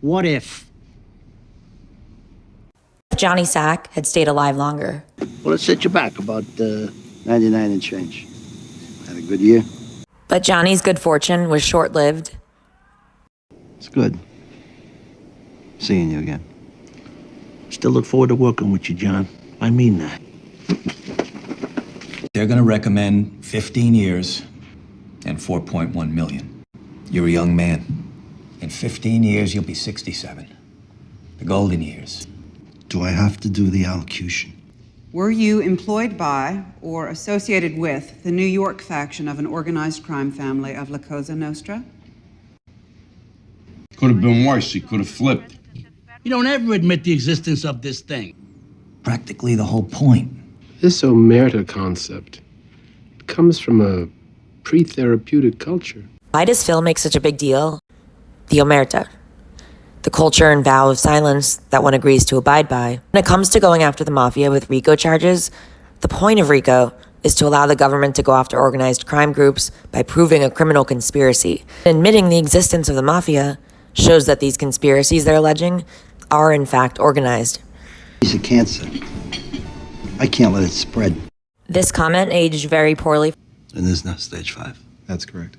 What if? Johnny Sack had stayed alive longer. Well, it set you back about 99 and change. Had a good year? But Johnny's good fortune was short-lived. It's good seeing you again. Still look forward to working with you, John. I mean that. They're going to recommend 15 years and 4.1 million. You're a young man. In 15 years, you'll be 67. The golden years. Do I have to do the allocution? Were you employed by or associated with the New York faction of an organized crime family of La Cosa Nostra? Could have been worse. He could have flipped. You don't ever admit the existence of this thing. Practically the whole point. This omerta concept comes from a pre-therapeutic culture. Why does Phil make such a big deal? The omerta. The culture and vow of silence that one agrees to abide by. When it comes to going after the mafia with RICO charges, the point of RICO is to allow the government to go after organized crime groups by proving a criminal conspiracy. Admitting the existence of the mafia shows that these conspiracies they're alleging are in fact organized. He's a cancer. I can't let it spread. This comment aged very poorly. And there's no stage 5. That's correct.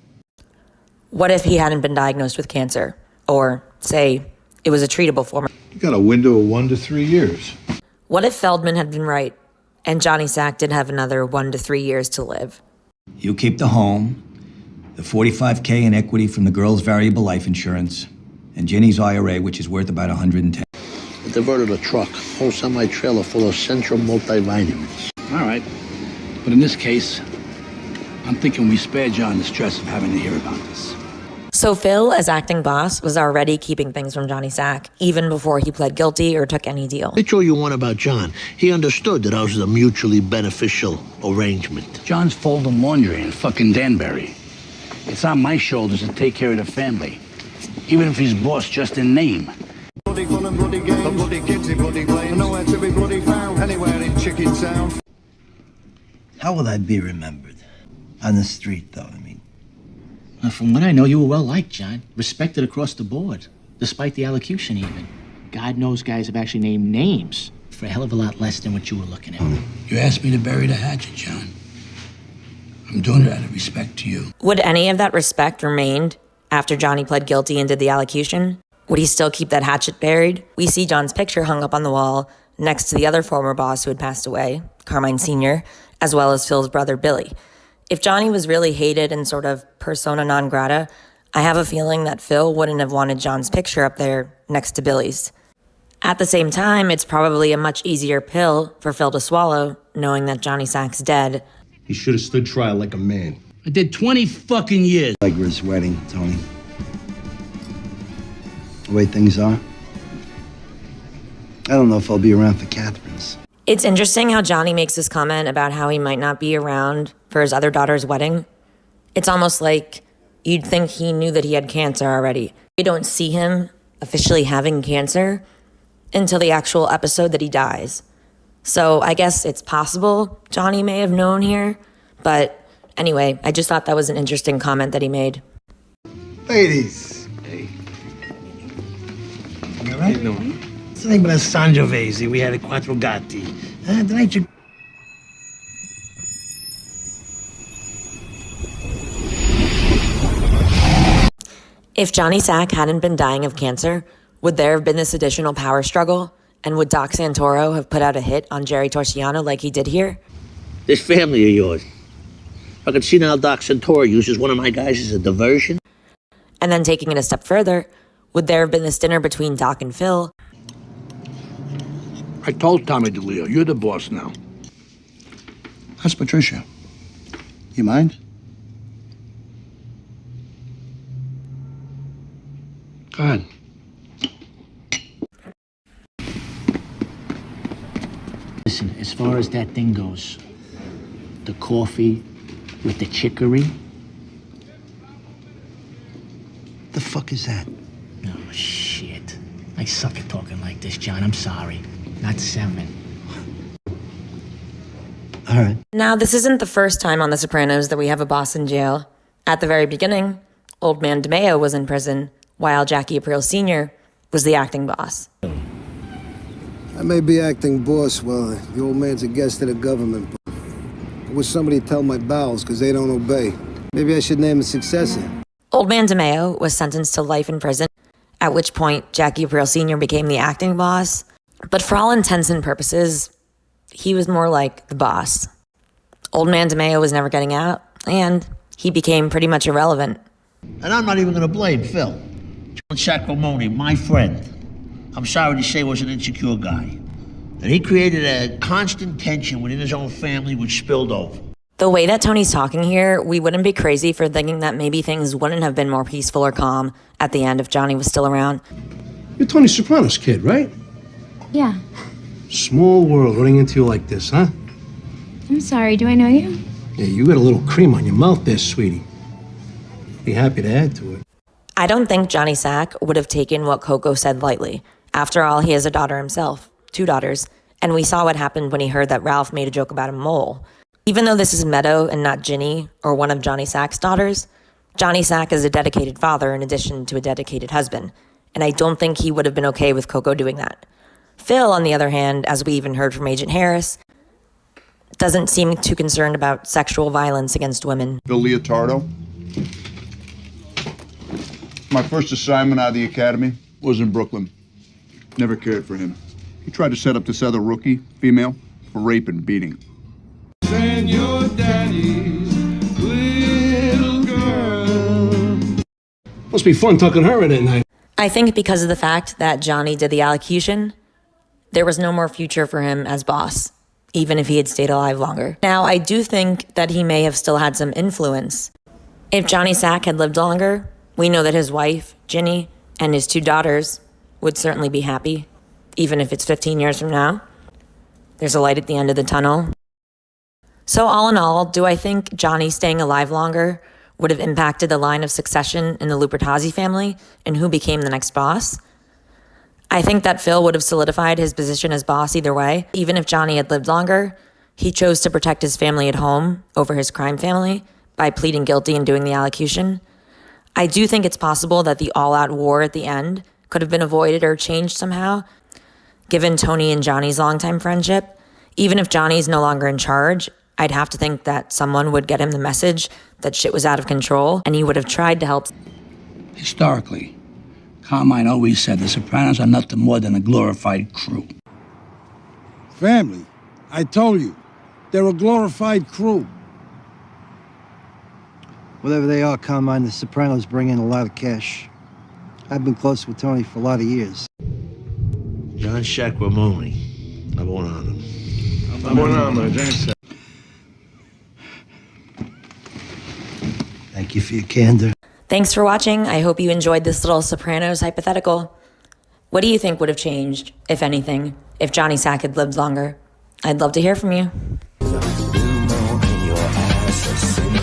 What if he hadn't been diagnosed with cancer? Or, say, it was a treatable form? You got a window of 1 to 3 years. What if Feldman had been right, and Johnny Sack did have another 1 to 3 years to live? You keep the home, the $45K in equity from the girl's variable life insurance, and Ginny's IRA, which is worth about $110. I diverted a truck, whole semi-trailer full of Central multivitamins. All right. But in this case, I'm thinking we spare John the stress of having to hear about this. So Phil, as acting boss, was already keeping things from Johnny Sack, even before he pled guilty or took any deal. It's all you want about John. He understood that ours was a mutually beneficial arrangement. John's folding laundry in fucking Danbury. It's on my shoulders to take care of the family, even if he's boss just in name. How will I be remembered? On the street, though, I mean. From what I know, you were well liked, John. Respected across the board, despite the allocution even. God knows guys have actually named names for a hell of a lot less than what you were looking at. You asked me to bury the hatchet, John. I'm doing it out of respect to you. Would any of that respect remained after Johnny pled guilty and did the allocution? Would he still keep that hatchet buried? We see John's picture hung up on the wall next to the other former boss who had passed away, Carmine Sr., as well as Phil's brother, Billy. If Johnny was really hated and sort of persona non grata, I have a feeling that Phil wouldn't have wanted John's picture up there next to Billy's. At the same time, it's probably a much easier pill for Phil to swallow, knowing that Johnny Sack's dead. He should have stood trial like a man. I did 20 fucking years. Allegra's wedding, Tony. The way things are. I don't know if I'll be around for Catherine's. It's interesting how Johnny makes this comment about how he might not be around for his other daughter's wedding. It's almost like you'd think he knew that he had cancer already. You don't see him officially having cancer until the actual episode that he dies. So I guess it's possible Johnny may have known here, but anyway, I just thought that was an interesting comment that he made. Ladies. Hey. You all right? No. It's like a Sangiovese. We had a Quattro Gatti. Tonight you... If Johnny Sack hadn't been dying of cancer, would there have been this additional power struggle? And would Doc Santoro have put out a hit on Jerry Torciano like he did here? This family of yours. I could see now Doc Santoro uses one of my guys as a diversion. And then taking it a step further, would there have been this dinner between Doc and Phil? I told Tommy DeLeo, you're the boss now. How's Patricia? You mind? Go ahead. Listen, as far as that thing goes, the coffee with the chicory. The fuck is that? Oh, shit. I suck at talking like this, John. I'm sorry. Not 7. All right. Now, this isn't the first time on The Sopranos that we have a boss in jail. At the very beginning, Old Man DeMeo was in prison, while Jackie Aprile Sr. was the acting boss. I may be acting boss while the old man's a guest of the government, but I wish somebody would tell my bowels because they don't obey. Maybe I should name a successor. Old Man DeMeo was sentenced to life in prison, at which point Jackie Aprile Sr. became the acting boss. But for all intents and purposes, he was more like the boss. Old Man DeMeo was never getting out, and he became pretty much irrelevant. And I'm not even going to blame Phil. John Sacrimoni, my friend. I'm sorry to say, was an insecure guy. And he created a constant tension within his own family, which spilled over. The way that Tony's talking here, we wouldn't be crazy for thinking that maybe things wouldn't have been more peaceful or calm at the end if Johnny was still around. You're Tony Soprano's kid, right? Yeah. Small world running into you like this, huh? I'm sorry, do I know you? Yeah, you got a little cream on your mouth there, sweetie. Be happy to add to it. I don't think Johnny Sack would have taken what Coco said lightly. After all, he has a daughter himself, 2 daughters, and we saw what happened when he heard that Ralph made a joke about a mole. Even though this is Meadow and not Ginny or one of Johnny Sack's daughters, Johnny Sack is a dedicated father in addition to a dedicated husband, and I don't think he would have been okay with Coco doing that. Phil, on the other hand, as we even heard from Agent Harris, doesn't seem too concerned about sexual violence against women. Bill Leotardo. My first assignment out of the academy was in Brooklyn. Never cared for him. He tried to set up this other rookie, female, for rape and beating. And your daddy's little girl. Must be fun tucking her in at night. I think because of the fact that Johnny did the allocution, there was no more future for him as boss, even if he had stayed alive longer. Now, I do think that he may have still had some influence. If Johnny Sack had lived longer, we know that his wife, Ginny, and his 2 daughters would certainly be happy, even if it's 15 years from now. There's a light at the end of the tunnel. So all in all, do I think Johnny staying alive longer would have impacted the line of succession in the Lupertazzi family and who became the next boss? I think that Phil would have solidified his position as boss either way. Even if Johnny had lived longer, he chose to protect his family at home over his crime family by pleading guilty and doing the allocution. I do think it's possible that the all-out war at the end could have been avoided or changed somehow, given Tony and Johnny's longtime friendship. Even if Johnny's no longer in charge, I'd have to think that someone would get him the message that shit was out of control, and he would have tried to help. Historically, Carmine always said the Sopranos are nothing more than a glorified crew. Family. I told you. They're a glorified crew. Whatever they are, Carmine, the Sopranos bring in a lot of cash. I've been close with Tony for a lot of years. John Sacrimoni. I won't on him. Thank you for your candor. Thanks for watching. I hope you enjoyed this little Sopranos hypothetical. What do you think would have changed, if anything, if Johnny Sack had lived longer? I'd love to hear from you.